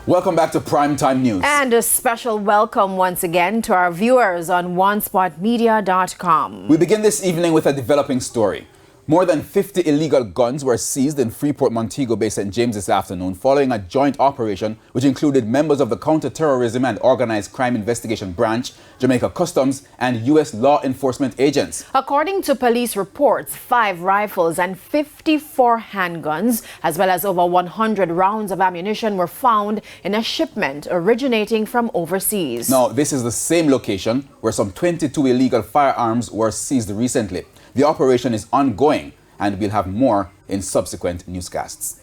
Welcome back to Primetime News. And a special welcome once again to our viewers on onespotmedia.com. We begin this evening with a developing story. More than 50 illegal guns were seized in Freeport, Montego Bay, St. James this afternoon following a joint operation which included members of the Counter-Terrorism and Organized Crime Investigation Branch, Jamaica Customs, and U.S. law enforcement agents. According to police reports, 5 rifles and 54 handguns, as well as over 100 rounds of ammunition were found in a shipment originating from overseas. Now, this is the same location where some 22 illegal firearms were seized recently. The operation is ongoing, and we'll have more in subsequent newscasts.